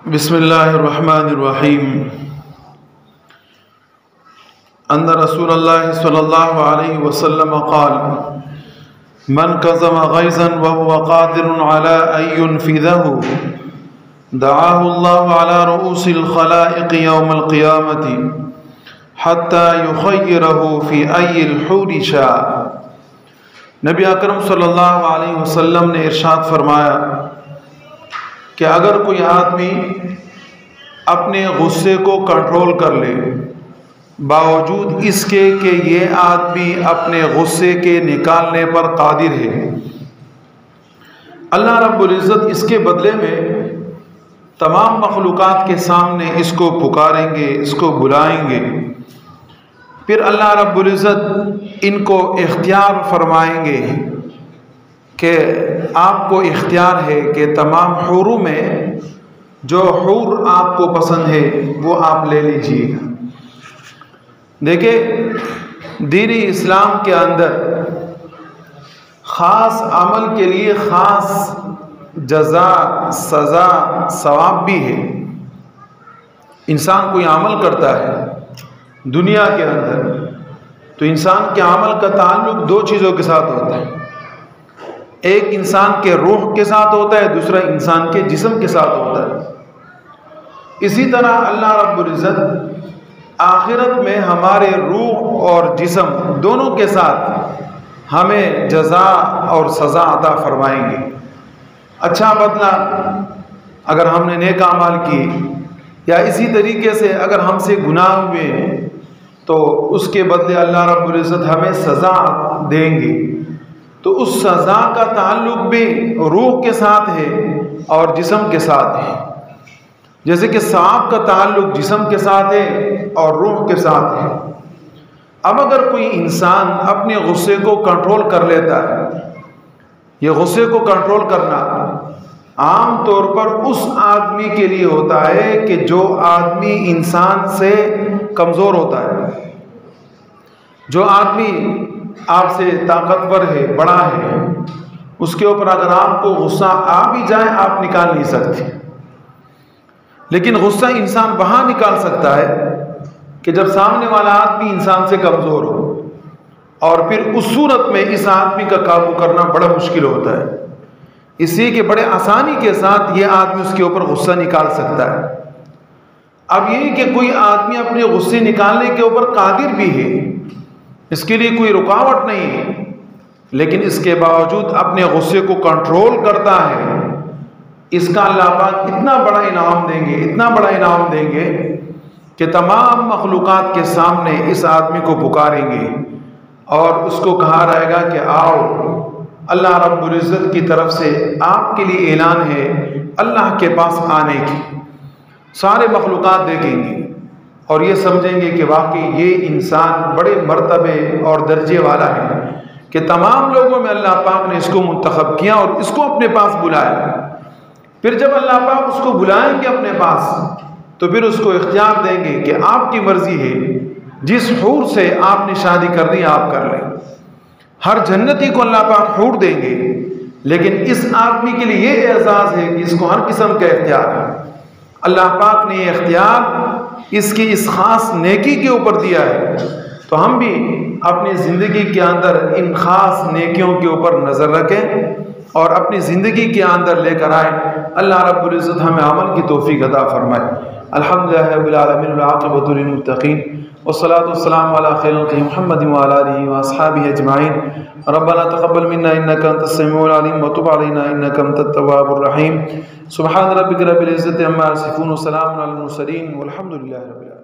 بسم اللہ الرحمن الرحیم ان رسول اللہ صلی اللہ علیہ وسلم قال من کظم غیظا وهو قادر على ان ينفذه دعاه الله على رؤوس الخلائق يوم القيامة حتى يخيره في أي الحور شاء۔ نبی اکرم صلی اللہ علیہ وسلم نے ارشاد فرمایا کہ اگر کوئی آدمی اپنے غصے کو کنٹرول کر لے باوجود اس کے کہ یہ آدمی اپنے غصے کے نکالنے پر قادر ہے، اللہ رب العزت اس کے بدلے میں تمام مخلوقات کے سامنے اس کو پکاریں گے، اس کو بلائیں گے، پھر اللہ رب العزت ان کو اختیار فرمائیں گے کہ آپ کو اختیار ہے کہ تمام حوروں میں جو حور آپ کو پسند ہے وہ آپ لے لیجئے گا۔ دیکھیں، دین اسلام کے اندر خاص عمل کے لیے خاص جزا، سزا، ثواب بھی ہے۔ انسان کوئی عمل کرتا ہے دنیا کے اندر تو انسان کے عمل کا تعلق دو چیزوں کے ساتھ ہوتا ہے، ایک انسان کے روح کے ساتھ ہوتا ہے، دوسرا انسان کے جسم کے ساتھ ہوتا ہے۔ اسی طرح اللہ رب العزت آخرت میں ہمارے روح اور جسم دونوں کے ساتھ ہمیں جزا اور سزا عطا فرمائیں گے۔ اچھا بدلہ اگر ہم نے نیک اعمال کیے یا اسی طریقے سے اگر ہم سے گناہ ہوئے تو اس کے بدلے اللہ رب العزت ہمیں سزا دیں گے۔ تو اس سزا کا تعلق بھی روح کے ساتھ ہے اور جسم کے ساتھ ہے، جیسے کہ ثواب کا تعلق جسم کے ساتھ ہے اور روح کے ساتھ ہے۔ اب اگر کوئی انسان اپنے غصے کو کنٹرول کر لیتا ہے، یہ غصے کو کنٹرول کرنا عام طور پر اس آدمی کے لیے ہوتا ہے کہ جو آدمی انسان سے کمزور ہوتا ہے، جو آدمی آپ سے طاقتور ہے، بڑا ہے، اس کے اوپر اگر آپ کو غصہ آ بھی جائے آپ نکال نہیں سکتے۔ لیکن غصہ انسان وہاں نکال سکتا ہے کہ جب سامنے والا آدمی انسان سے کمزور ہو، اور پھر اس صورت میں اس آدمی کا قابو کرنا بڑا مشکل ہوتا ہے، اس لیے کہ بڑے آسانی کے ساتھ یہ آدمی اس کے اوپر غصہ نکال سکتا ہے۔ اب یہ کہ کوئی آدمی اپنے غصے نکالنے کے اوپر قادر بھی ہے، اس کے لیے کوئی رکاوٹ نہیں ہے، لیکن اس کے باوجود اپنے غصے کو کنٹرول کرتا ہے، اس کا اللہ پاک اتنا بڑا انعام دیں گے، اتنا بڑا انعام دیں گے کہ تمام مخلوقات کے سامنے اس آدمی کو پکاریں گے اور اس کو کہا رہے گا کہ آؤ، اللہ رب العزت کی طرف سے آپ کے لیے اعلان ہے اللہ کے پاس آنے کی۔ سارے مخلوقات دیکھیں گے اور یہ سمجھیں گے کہ واقعی یہ انسان بڑے مرتبے اور درجے والا ہے کہ تمام لوگوں میں اللہ پاک نے اس کو منتخب کیا اور اس کو اپنے پاس بلایا۔ پھر جب اللہ پاک اس کو بلائیں گے اپنے پاس تو پھر اس کو اختیار دیں گے کہ آپ کی مرضی ہے، جس حور سے آپ نے شادی کرنی آپ کر لیں۔ ہر جنتی کو اللہ پاک حور دیں گے، لیکن اس آدمی کے لیے یہ اعزاز ہے کہ اس کو ہر قسم کا اختیار ہے۔ اللہ پاک نے یہ اختیار اس کی اس خاص نیکی کے اوپر دیا ہے، تو ہم بھی اپنی زندگی کے اندر ان خاص نیکیوں کے اوپر نظر رکھیں اور اپنی زندگی کے اندر لے کر آئیں۔ اللہ رب العزت ہمیں عمل کی توفیق عطا فرمائے۔ الحمدللہ رب العالمین والعاقبۃ للمتقین والصلاة والسلام علی خیر خلق محمد وعلی آلہ واصحابہ اجمعین۔ ربنا تقبل منا انک انت السمیع العلیم وتب علینا انک انت التواب الرحیم۔ سبحان ربک رب العزۃ عما یصفون وسلام علی المرسلین والحمد للہ رب العالمین۔